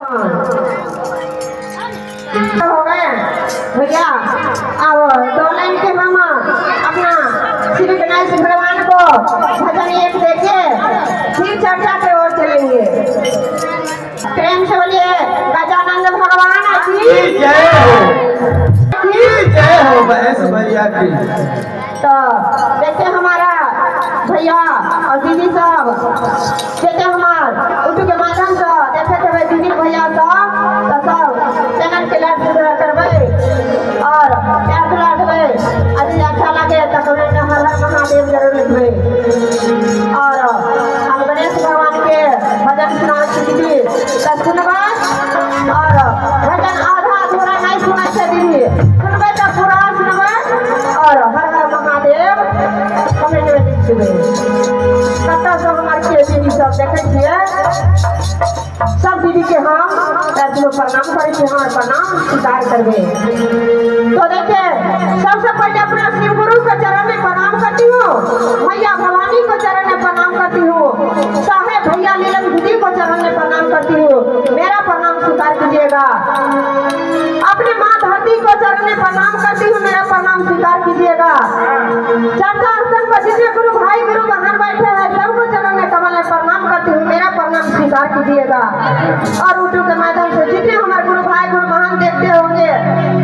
हो गए भैया। अब 2 लाइन के हम अपना श्री गणेश भगवान को भजन एक देके फिर चर्चा की ओर चलेंगे। प्रेम से बोलिए गजानंद भगवान की जय हो भैंस भैया की। तो देखते हमारा भैया और दीदी सब देखते हमार उठ के माध्यम से देखे थे दीदी भैया सब चैनल के लाइट करवे और प्यार दुलार देवे। यदि अच्छा लगे तो कमेंट हर हर महादेव जरूर लिखवे। और हम गणेश भगवान के भजन सुना दीदी तो सुनबे और भजन आधा अधूरा नहीं सुना है दीदी सुनबे तो पूरा सुनबे और हर हर महादेव कमेंट में लिख देवे। कत सब हमारे के दीदी सब देखे छिए सब दीदी के हम प्रणाम करे हमारे प्रणाम स्वीकार करवे। तो देखे सबसे पहले अपना शिव गुरु के चरण में प्रणाम करती हूँ, मैया भवानी को चरण में प्रणाम करती हूँ, साहेब भैया नीलम दीदी को चरण में प्रणाम करती हूँ। मेरा प्रणाम स्वीकार कीजिएगा। अपने माँ धरती को चरण में प्रणाम करती हूँ, मेरा प्रणाम स्वीकार कीजिएगा। चर्चा स्थल पर जितने गुरु भाई गुरु बहन बैठे हैं सबको चरण में कमल में प्रणाम करती हूँ, मेरा प्रणाम स्वीकार कीजिएगा। और उर्दू के माध्यम से जितने हमारे गुरु भाई गुरु बहन देखते होंगे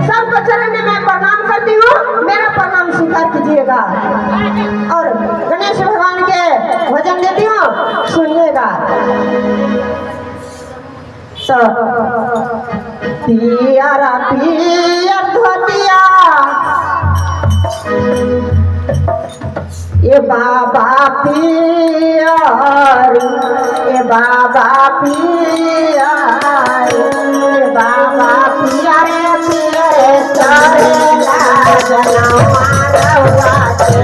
सबको चरण में मैं प्रणाम करती हूँ, मेरा प्रणाम स्वीकार कीजिएगा। और गणेश भगवान के भजन देती हूँ, सुनिएगा। तो पियारा पियर धोतिया ये बाबा पियर ये बाबा पियर ये बाबा पियर पियर करेला जनवा रउआ के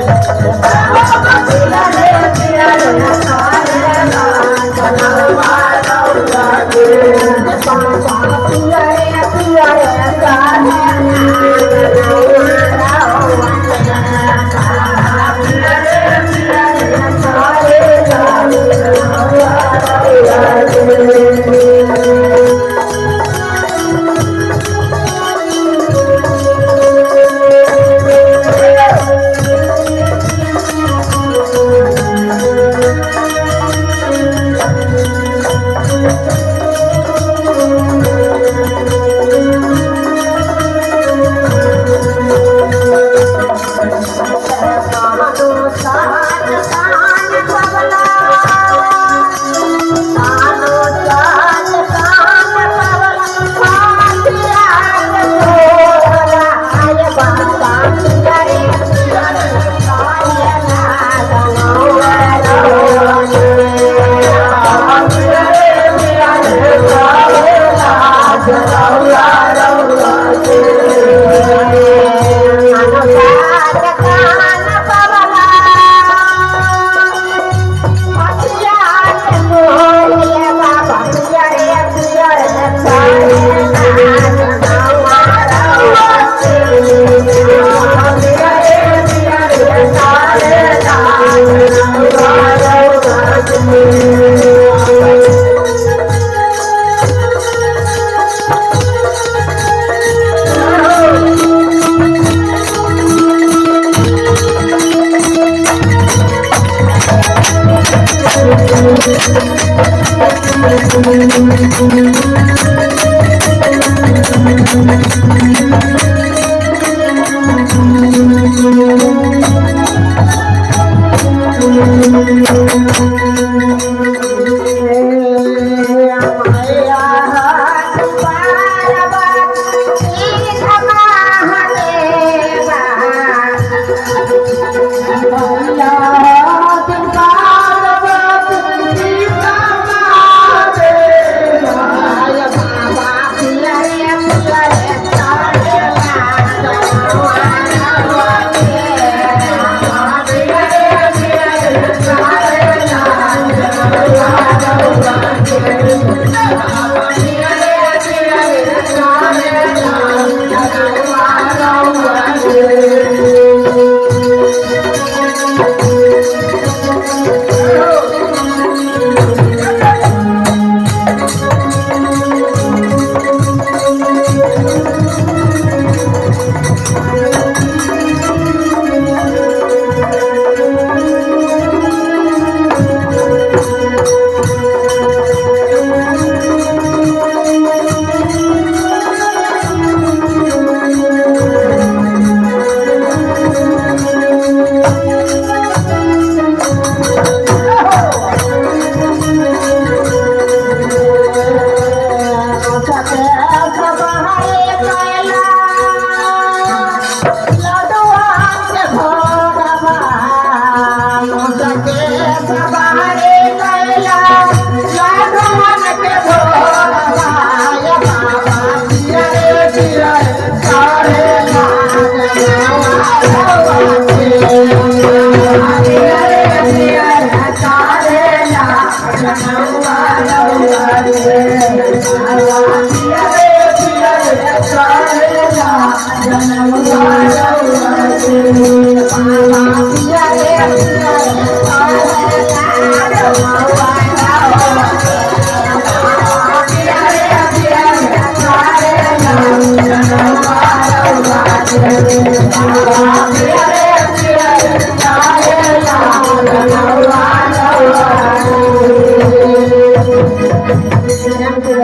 बाबा पियर पियर करेला जनवा रउआ के बाबा पियर पियर करेला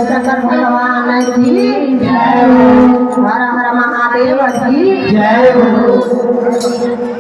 शंकर भगवान की जय। हर हर महादेव की जय हो।